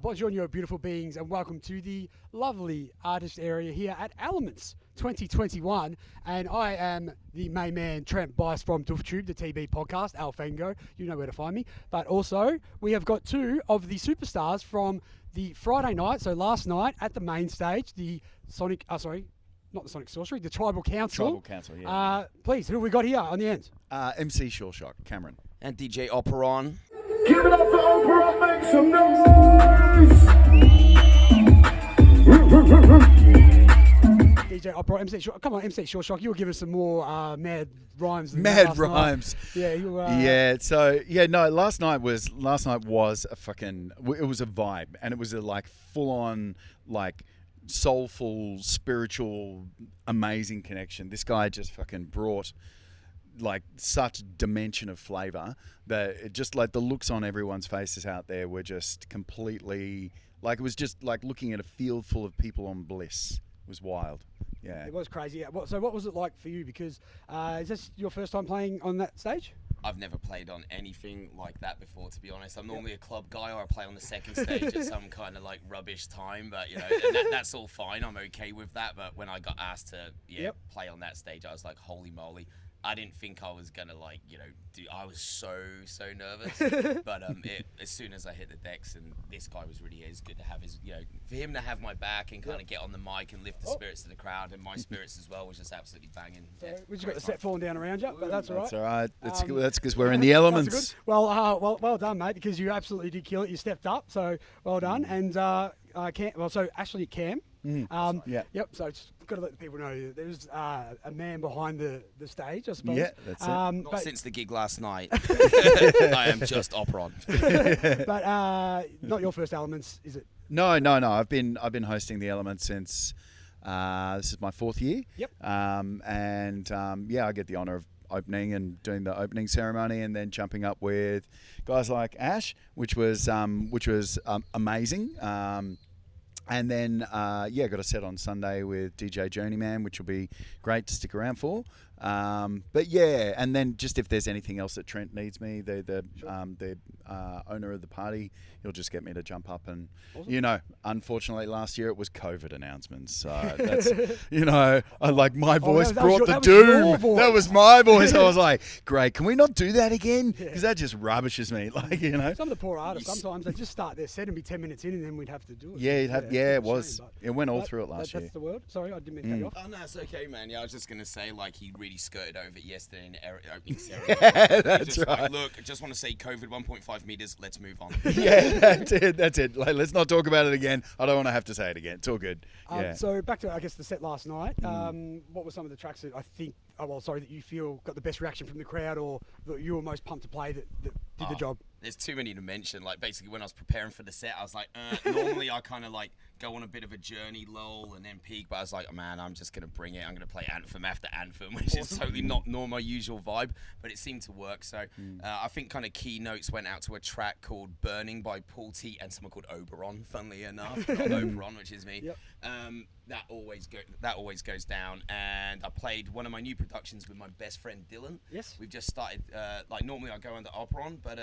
Bonjour, your beautiful beings, and welcome to the lovely artist area here at Elements 2021. And I am the main man, Trent, Bice from Dooftube, the TB podcast, Alfango. You know where to find me. But also, we have got two of the superstars from the Friday night, so last night at the main stage, the not the Sonic Sorcery, the Tribal Council. Tribal Council, yeah. Please, who have we got here on the end? MC Shureshock, Cameron. And DJ Operon. Give it up for Operon, make some noise! DJ Operon, MC Shureshock. Come on, MC Shureshock, you'll give us some more mad rhymes. Mad rhymes. Yeah, you. Last night was a fucking. It was a vibe, and it was a like full on like soulful, spiritual, amazing connection. This guy just fucking brought like such dimension of flavor that it just like the looks on everyone's faces out there were just completely like it was just like looking at a field full of people on bliss. It was wild. Yeah, it was crazy. Yeah. So what was it like for you? Because is this your first time playing on that stage? I've never played on anything like that before, to be honest. I'm normally a club guy, or I play on the second stage at some kind of like rubbish time, but you know, that's all fine. I'm okay with that. But when I got asked to play on that stage, I was like, holy moly. I didn't think I was gonna I was so nervous, but as soon as I hit the decks, and this guy was really it's good to have his for him to have my back and kind of get on the mic and lift the spirits of the crowd, and my spirits as well was just absolutely banging. So we just got the set falling down around you, but that's all right. That's all right. That's because we're in the elements. Well done, mate, because you absolutely did kill it. You stepped up, so well done. And so Ashley Cam. Yep. So it's got to let the people know there's a man behind the stage, I suppose. Yeah, that's it. Not since the gig last night. I am just Operon. But not your first Elements, is it? No. I've been hosting the Elements since this is my fourth year. Yep. I get the honour of opening and doing the opening ceremony, and then jumping up with guys like Ash, which was amazing. And then, got a set on Sunday with DJ Journeyman, which will be great to stick around for. And then just if there's anything else that Trent needs me, the owner of the party, he'll just get me to jump up. And, unfortunately last year it was COVID announcements. So that's, my voice brought the doom. That was my voice. I was like, great, can we not do that again? Because that just rubbishes me. Some of the poor artists, sometimes they just start their set and be 10 minutes in, and then we'd have to do it. It was. It went all through it last year. That's the word. Sorry, I didn't mean to cut you off. Oh, no, it's okay, man. Yeah, I was just going to say, he really skirted over it yesterday in the opening ceremony. Yeah, that's right. Look, I just want to say COVID 1.5 meters, let's move on. Yeah, that's it. Let's not talk about it again. I don't want to have to say it again. It's all good. So back to, I guess, the set last night. What were some of the tracks that that you feel got the best reaction from the crowd, or that you were most pumped to play that did the job? There's too many to mention. Basically, when I was preparing for the set, I was like, normally I kind of go on a bit of a journey, lull, and then peak. But I was like, man, I'm just going to bring it. I'm going to play Anthem after Anthem, which is totally not my usual vibe. But it seemed to work. So I think kind of key notes went out to a track called Burning by Paul T and someone called Operon, funnily enough. Not Operon, which is me. Yep. That always goes down. And I played one of my new productions with my best friend Dylan. Yes. We've just started, normally I go under Operon, but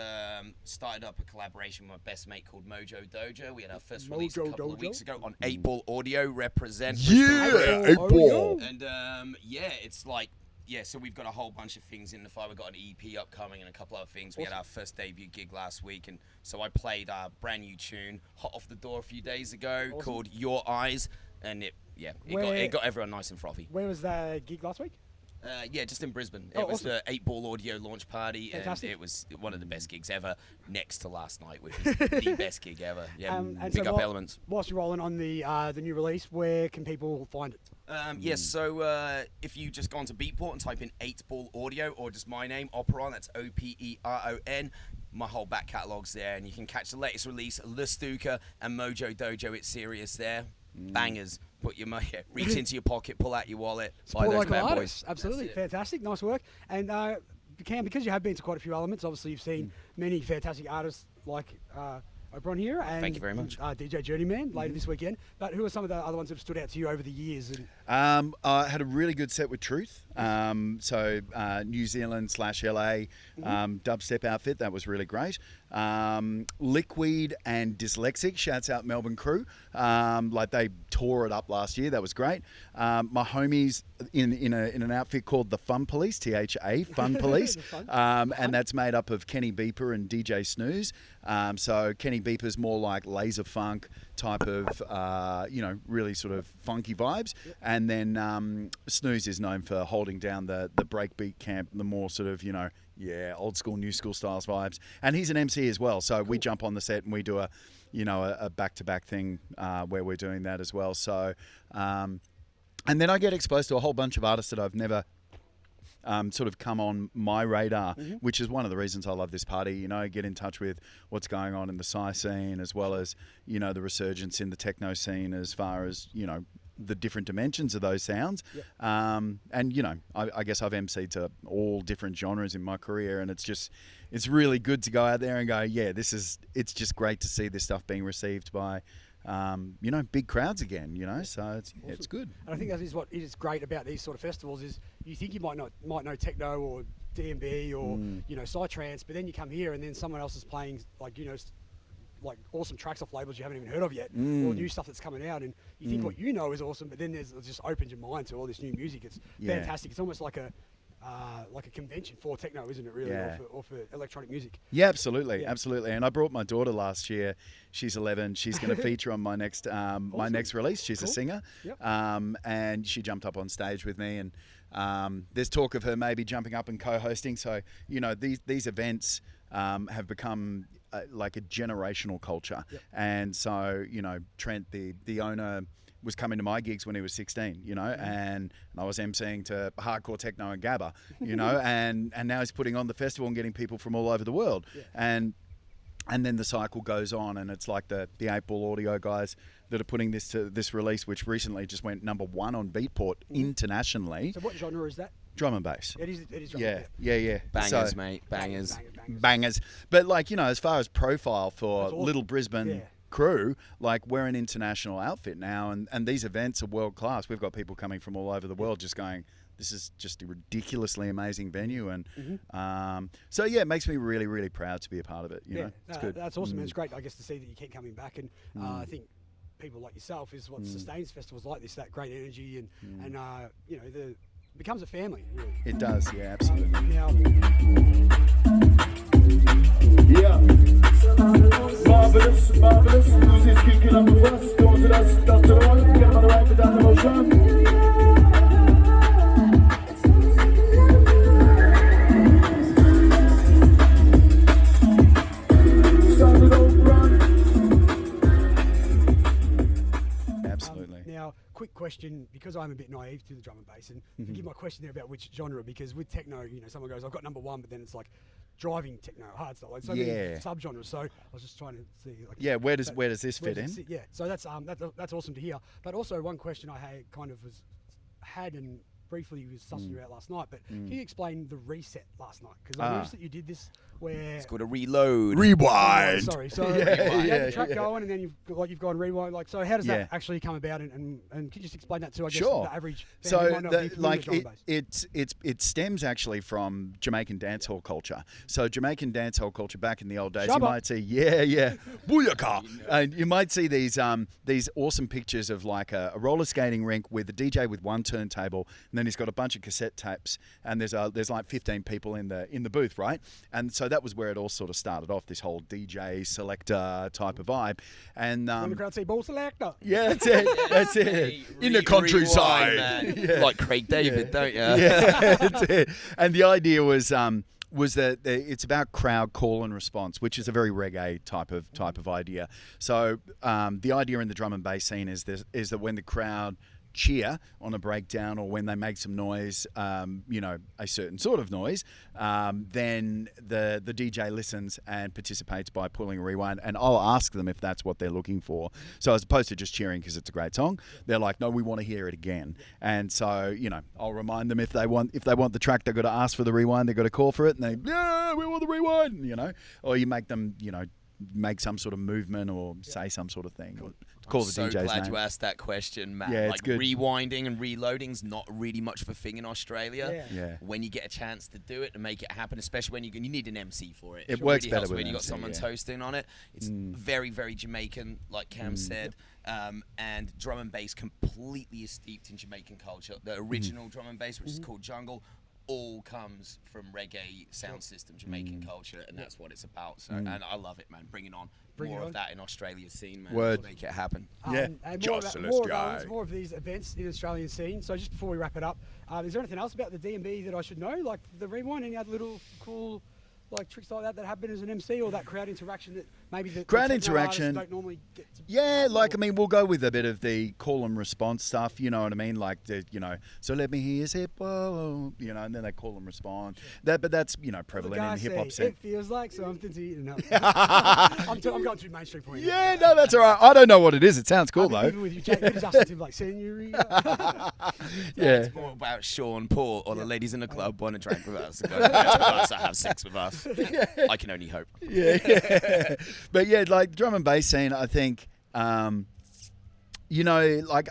started up a collaboration with my best mate called Mojo Dojo. We had our first release a couple of weeks ago on 8 Ball Audio, represent. Yeah, 8 Ball. And so we've got a whole bunch of things in the fire. We've got an EP upcoming and a couple other things. We had our first debut gig last week, and so I played our brand new tune, hot off the door a few days ago, called Your Eyes, and it got everyone nice and frothy. Where was that gig last week? Just in Brisbane. It was the 8 Ball Audio launch party. Fantastic. And it was one of the best gigs ever, next to last night, which was the best gig ever. Yeah, big up Elements. Whilst you're rolling on the new release, where can people find it? So if you just go onto Beatport and type in 8 Ball Audio, or just my name, Operon, that's Operon, my whole back catalogue's there, and you can catch the latest release, Le Stuka and Mojo Dojo, it's serious there. Bangers. Put your money, reach into your pocket, pull out your wallet, buy those bad boys. Absolutely, fantastic, nice work. And because you have been to quite a few Elements, obviously you've seen many fantastic artists like Operon here, and thank you very much. DJ Journeyman later this weekend. But who are some of the other ones that have stood out to you over the years? I had a really good set with Truth. New Zealand / LA dubstep outfit. That was really great. Liquid and Dyslexic, shouts out Melbourne crew. Like they tore it up last year. That was great. My homies in an outfit called the Fun Police, THA, Fun Police. And that's made up of Kenny Beeper and DJ Snooze. So Kenny Beeper's more like laser funk type of, really sort of funky vibes. Yep. And then Snooze is known for holding down the breakbeat camp, the more sort of, old school, new school styles vibes. And he's an MC as well. So we jump on the set and we do a back-to-back thing where we're doing that as well. So, and then I get exposed to a whole bunch of artists that I've never sort of come on my radar, which is one of the reasons I love this party. Get in touch with what's going on in the Psy scene, as well as, the resurgence in the techno scene, as far as, the different dimensions of those sounds. Yep. And, I guess I've MC'd to all different genres in my career, and it's really good to go out there and go, it's just great to see this stuff being received by, big crowds again, so it's good. And I think that is what is great about these sort of festivals is you think you might know techno or DMB or, Psytrance, but then you come here and then someone else is playing like awesome tracks off labels you haven't even heard of yet, or new stuff that's coming out, and you think what is awesome, but then it just opens your mind to all this new music. It's fantastic. It's almost like a convention for techno, isn't it? Really, or for electronic music. Yeah, absolutely. And I brought my daughter last year. She's 11. She's going to feature on my next my next release. She's a singer, and she jumped up on stage with me, and there's talk of her maybe jumping up and co-hosting. So these events have become like a generational culture. Yep. And so, Trent, the owner, was coming to my gigs when he was 16, and I was emceeing to hardcore techno and gabba, and now he's putting on the festival and getting people from all over the world. Yeah. And then the cycle goes on, and it's like the 8-Ball Audio guys that are putting this release, which recently just went #1 on Beatport internationally. So what genre is that? Drum and bass. It is drum. Yeah. Bangers, mate. Bangers. Bangers. But as far as profile for awesome. Little Brisbane crew, we're an international outfit now, and these events are world class. We've got people coming from all over the world just going, this is just a ridiculously amazing venue, and it makes me really, really proud to be a part of it. It's good. That's awesome. It's great, I guess, to see that you keep coming back, and I think people like yourself is what sustains festivals like this, that great energy, and becomes a family, really. It does, yeah, absolutely. Marvelous. Music's kicking up with us. Going to that, that's the one. Get them on the right, down the motion. Now, quick question, because I'm a bit naive to the drum and bass, and forgive my question there about which genre, because with techno, someone goes, I've got #1, but then it's like driving techno, hard stuff, like so many subgenres. So I was just trying to see, where does this fit in? Yeah, so that's awesome to hear. But also one question I had and briefly was sussing about last night, but can you explain the reset last night? Because I noticed that you did this where it's called a reload. Rewind. Sorry. So you had the track going, and then you've gone rewind. So how does that actually come about? And can you just explain that to the average fan who might not be it stems actually from Jamaican dancehall culture. So Jamaican dancehall culture back in the old days, you might see booyaka, and you might see these awesome pictures of like a roller skating rink with a DJ with one turntable, and then he's got a bunch of cassette tapes, and there's like 15 people in the booth, right? And so that was where it all sort of started off, this whole DJ selector type of vibe. And when the crowd say ball selector. Yeah, that's it. In the countryside. Like Craig David, don't you? Yeah, that's it. And the idea was that it's about crowd call and response, which is a very reggae type of idea. So the idea in the drum and bass scene is that when the crowd cheer on a breakdown, or when they make some noise, a certain sort of noise, then the DJ listens and participates by pulling a rewind, and I'll ask them if that's what they're looking for. So as opposed to just cheering because it's a great song, they're like, no, we want to hear it again. And so, I'll remind them if they want the track, they've got to ask for the rewind, they've got to call for it, and we want the rewind, or you make them, make some sort of movement or say some sort of thing. Or call I'm the so DJ's glad name. you asked that question, Matt. Yeah, it's like good. rewinding and reloading's not really much of a thing in Australia. Yeah. When you get a chance to do it and make it happen, especially when you need an MC for it. It works really better helps with when an you got MC, someone yeah. toasting on it. It's very, very Jamaican, like Cam said. And drum and bass completely is steeped in Jamaican culture. The original drum and bass, which is called jungle, all comes from reggae sound system, Jamaican culture, and that's what it's about. So, and I love it, man. Bring it on. More of that in Australia's scene, man. Word. We'll make it happen. Yeah. And Just more of these events in the Australian scene. So just before we wrap it up, is there anything else about the D&B that I should know? Like the rewind, any other little cool like tricks like that happen as an MC, or that crowd interaction that maybe the Crowd techno interaction, artists don't normally get to like, I mean, we'll go with a bit of the call and response stuff, you know what I mean? Like, so let me hear you say, whoa, and then they call and respond. But that's, prevalent in hip-hop scene. It feels like something to you. No. I'm going too mainstream for you. Yeah, no, that's all right. I don't know what it is. It sounds cool, though. Even with you, Justin Timberlake, senorita. Yeah. It's more about Sean Paul or the ladies in the club want to drink with us, go to bed with us, or have sex with us. I can only hope. Yeah. But yeah, like drum and bass scene, I think, like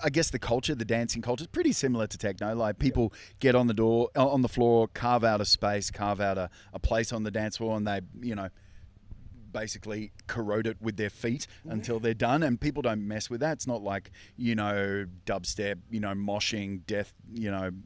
I guess the culture, the dancing culture is pretty similar to techno. Like people get on the floor, carve out a space, carve out a place on the dance floor, and they, basically corrode it with their feet until they're done, and people don't mess with that. It's not like dubstep, moshing, death,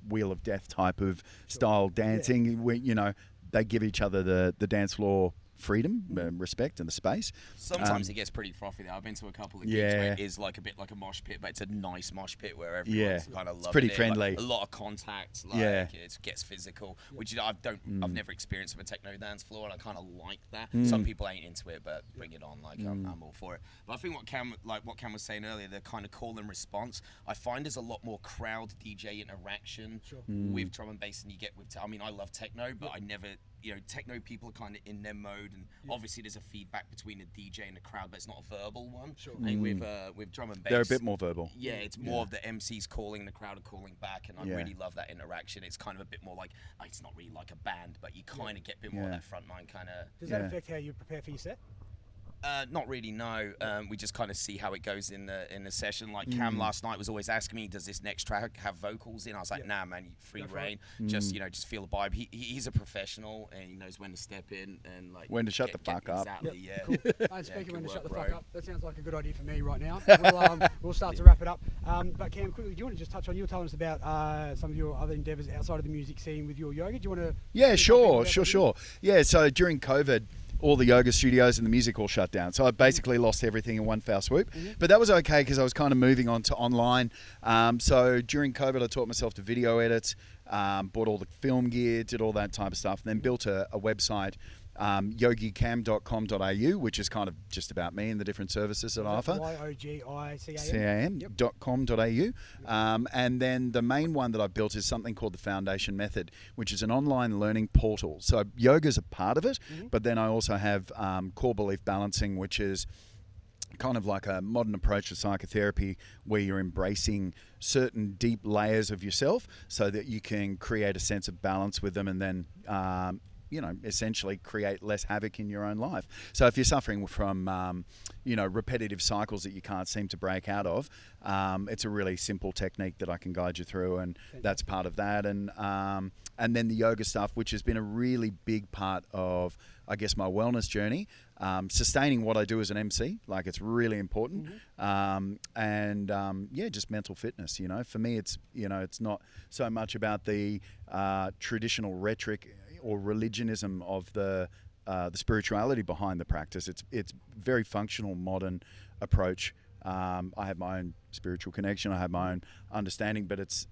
wheel of death type of style dancing. Where, they give each other the dance floor freedom, respect, and the space. Sometimes it gets pretty frothy though. I've been to a couple of gigs where it is like a bit like a mosh pit, but it's a nice mosh pit where everyone's kind of loving it. It's pretty friendly. Like, a lot of contact. Like, it gets physical, which I've never experienced with a techno dance floor, and I kind of like that. Some people ain't into it, but bring it on. Like I'm all for it. But I think what Cam was saying earlier, the kind of call and response, I find there's a lot more crowd DJ interaction with drum and bass than you get with. I love techno, but I never. Techno people are kind of in their mode, and obviously there's a feedback between the DJ and the crowd, but it's not a verbal one. And with drum and bass, they're a bit more verbal. Yeah, it's more of the MCs calling, the crowd are calling back, and I really love that interaction. It's kind of a bit more like, it's not really like a band, but you kind of get a bit more of that front line kind of. Does that affect how you prepare for your set? Not really, no. We just kind of see how it goes in the session. Like Cam last night was always asking me, does this next track have vocals in? I was like, nah, man, free reign. Just just feel the vibe. He's a professional, and he knows when to step in and like when to shut the fuck up. Exactly, yeah. Cool. Speaking when to shut the fuck up, that sounds like a good idea for me right now. We'll start to wrap it up. But Cam, quickly, do you want to just touch on? You were telling us about some of your other endeavours outside of the music scene with your yoga. Do you want to? Yeah, sure. Yeah, so during COVID, all the yoga studios and the music all shut down. So I basically lost everything in one foul swoop. But that was okay because I was kind of moving on to online. So during COVID, I taught myself to video edit, bought all the film gear, did all that type of stuff, and then built a website, yogicam.com.au, which is kind of just about me and the different services that I offer. YOGICAM.com.au. And then the main one that I've built is something called the Foundation Method, which is an online learning portal. So yoga's a part of it, but then I also have core belief balancing, which is kind of like a modern approach to psychotherapy where you're embracing certain deep layers of yourself so that you can create a sense of balance with them, and then essentially create less havoc in your own life. So if you're suffering from, repetitive cycles that you can't seem to break out of, it's a really simple technique that I can guide you through, and that's part of that. And then the yoga stuff, which has been a really big part of, I guess, my wellness journey, sustaining what I do as an MC, like it's really important. Just mental fitness, for me, it's not so much about the traditional rhetoric or religionism of the spirituality behind the practice. It's very functional, modern approach. I have my own spiritual connection. I have my own understanding, but it's,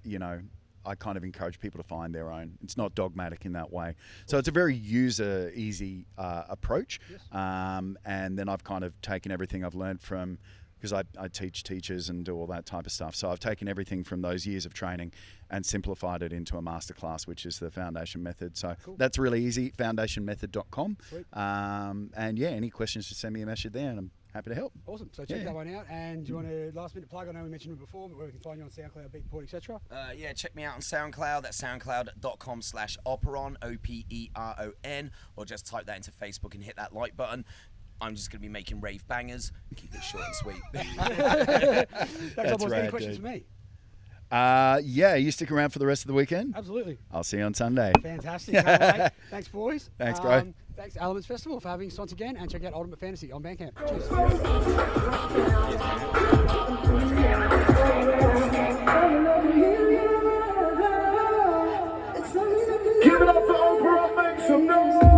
I kind of encourage people to find their own. It's not dogmatic in that way. So it's a very user easy approach. And then I've kind of taken everything I've learned from, because I teach teachers and do all that type of stuff. So I've taken everything from those years of training and simplified it into a masterclass, which is the Foundation Method. So that's really easy, foundationmethod.com. Any questions, just send me a message there and I'm happy to help. Awesome. So check that one out. And do you want to last minute plug? I know we mentioned it before, but where we can find you on SoundCloud, Beatport, etc. Check me out on SoundCloud. That's soundcloud.com/Operon, Operon, or just type that into Facebook and hit that like button. I'm just going to be making rave bangers. Keep it short and sweet. Thanks, boys. Any rad, questions dude. for me? Yeah, you stick around for the rest of the weekend? Absolutely. I'll see you on Sunday. Fantastic. Can't wait. Thanks, boys. Thanks, bro. Thanks, Elements Festival, for having us once again, and check out Ultimate Fantasy on Bandcamp. Cheers. Give it up for Operon, make some noise!